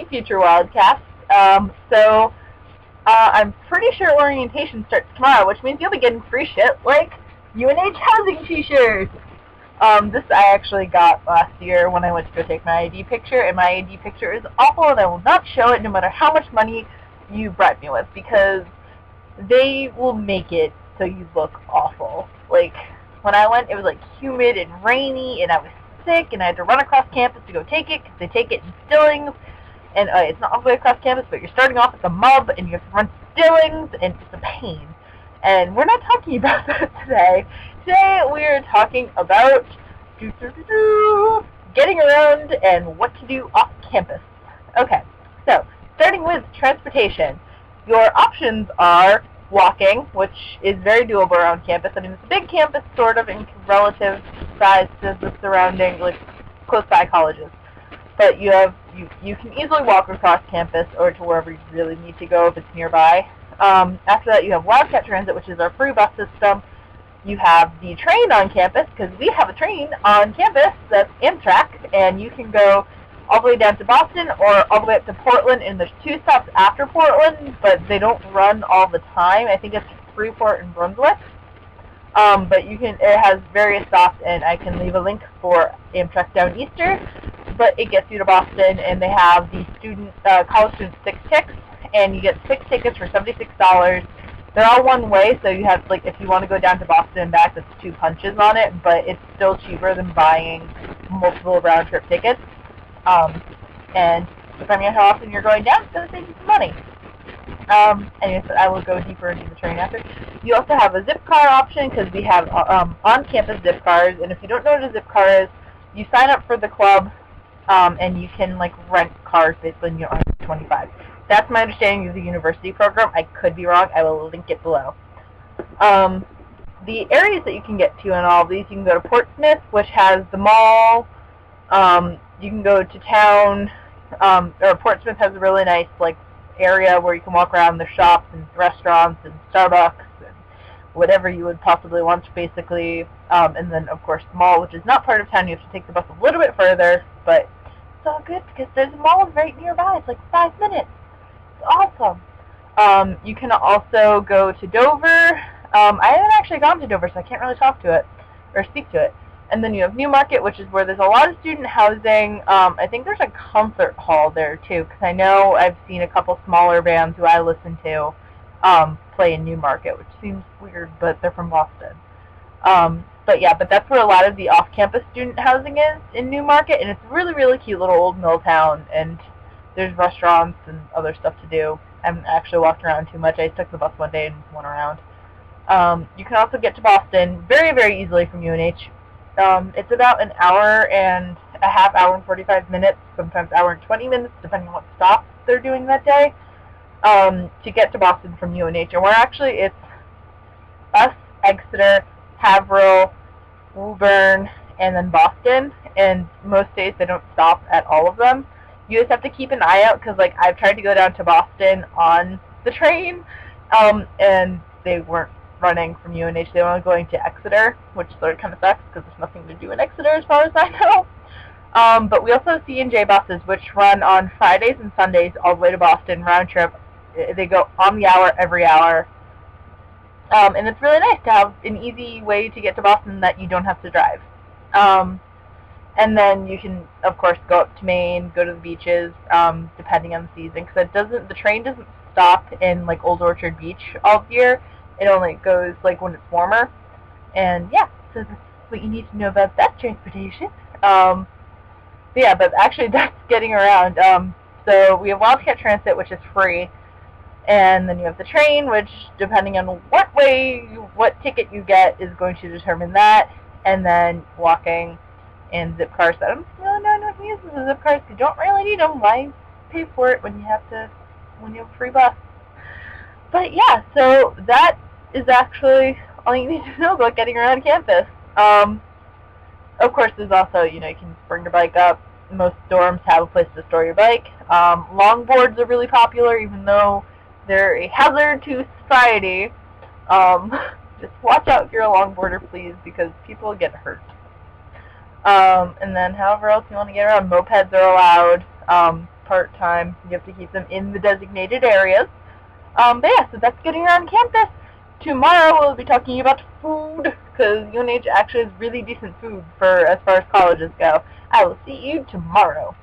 future Wildcats. I'm pretty sure orientation starts tomorrow, which means you'll be getting free shit like UNH housing t-shirts. This I actually got last year when I went to go take my ID picture, and my ID picture is awful, and I will not show it no matter how much money you bribe me with, because they will make it so you look awful. Like, when I went, it was like humid and rainy, and I was sick, and I had to run across campus to go take it, because they take it in Stillings, and it's not all the way across campus, but you're starting off at the MUB, and you have to run Stillings, and it's a pain. And we're not talking about that today. Today we're talking about getting around and what to do off campus. Okay, so starting with transportation. Your options are walking, which is very doable around campus. I mean, it's a big campus, sort of, in relative size to the surrounding, like, close by colleges. But you can easily walk across campus or to wherever you really need to go if it's nearby. After that, you have Wildcat Transit, which is our free bus system. You have the train on campus, because we have a train on campus that's Amtrak, and you can go all the way down to Boston or all the way up to Portland, and there's 2 stops after Portland, but they don't run all the time. I think it's Freeport and Brunswick. But it has various stops, and I can leave a link for Amtrak Downeaster, but it gets you to Boston, and they have the college student 6 ticks, and you get 6 tickets for $76. They're all one way, so you have, like, if you want to go down to Boston and back, that's 2 punches on it, but it's still cheaper than buying multiple round-trip tickets. And depending on how often you're going down, it's going to save you some money. Anyways, I will go deeper into the train after. You also have a zip car option, because we have on-campus zip cars, and if you don't know what a zip car is, you sign up for the club, and you can, like, rent cars basically when you're under 25. That's my understanding of the university program. I could be wrong. I will link it below. The areas that you can get to in all of these, you can go to Portsmouth, which has the mall. You can go to town, or Portsmouth has a really nice, like, area where you can walk around the shops and restaurants and Starbucks and whatever you would possibly want, basically. And then, of course, the mall, which is not part of town. You have to take the bus a little bit further, but it's all good because there's a mall right nearby. It's like 5 minutes. It's awesome. You can also go to Dover. I haven't actually gone to Dover, so I can't really talk to it or speak to it. And then you have Newmarket, which is where there's a lot of student housing. I think there's a concert hall there, too, because I know I've seen a couple smaller bands who I listen to play in Newmarket, which seems weird, but they're from Boston. But that's where a lot of the off-campus student housing is, in Newmarket, and it's a really, really cute little old mill town, and there's restaurants and other stuff to do. I haven't actually walked around too much. I took the bus one day and went around. You can also get to Boston very, very easily from UNH. It's about an hour and a half, hour and 45 minutes, sometimes hour and 20 minutes, depending on what stops they're doing that day, to get to Boston from UNH. And it's us, Exeter, Haverhill, Woburn, and then Boston. And most days they don't stop at all of them. You just have to keep an eye out, because, like, I've tried to go down to Boston on the train, and they weren't running from UNH. They were only going to Exeter, which sort of kind of sucks because there's nothing to do in Exeter as far as I know. But we also have C&J buses, which run on Fridays and Sundays all the way to Boston, round trip. They go on the hour, every hour. And it's really nice to have an easy way to get to Boston that you don't have to drive. And then you can, of course, go up to Maine, go to the beaches, depending on the season, because the train doesn't stop in, like, Old Orchard Beach all year. It only goes, like, when it's warmer. And, yeah, so that's what you need to know about that transportation. But actually that's getting around. So we have Wildcat Transit, which is free. And then you have the train, which, depending on what ticket you get, is going to determine that. And then walking and zip cars. I don't really know anyone who uses the zip cars. You don't really need them. Why pay for it when you have a free bus? But yeah, so that is actually all you need to know about getting around campus. Of course, there's also, you can bring your bike up. Most dorms have a place to store your bike. Longboards are really popular, even though they're a hazard to society. Just watch out if you're a longboarder, please, because people get hurt. And then however else you want to get around, mopeds are allowed. part-time. You have to keep them in the designated areas. But yeah, so that's getting around campus. Tomorrow we'll be talking about food, because UNH actually has really decent food for as far as colleges go. I will see you tomorrow.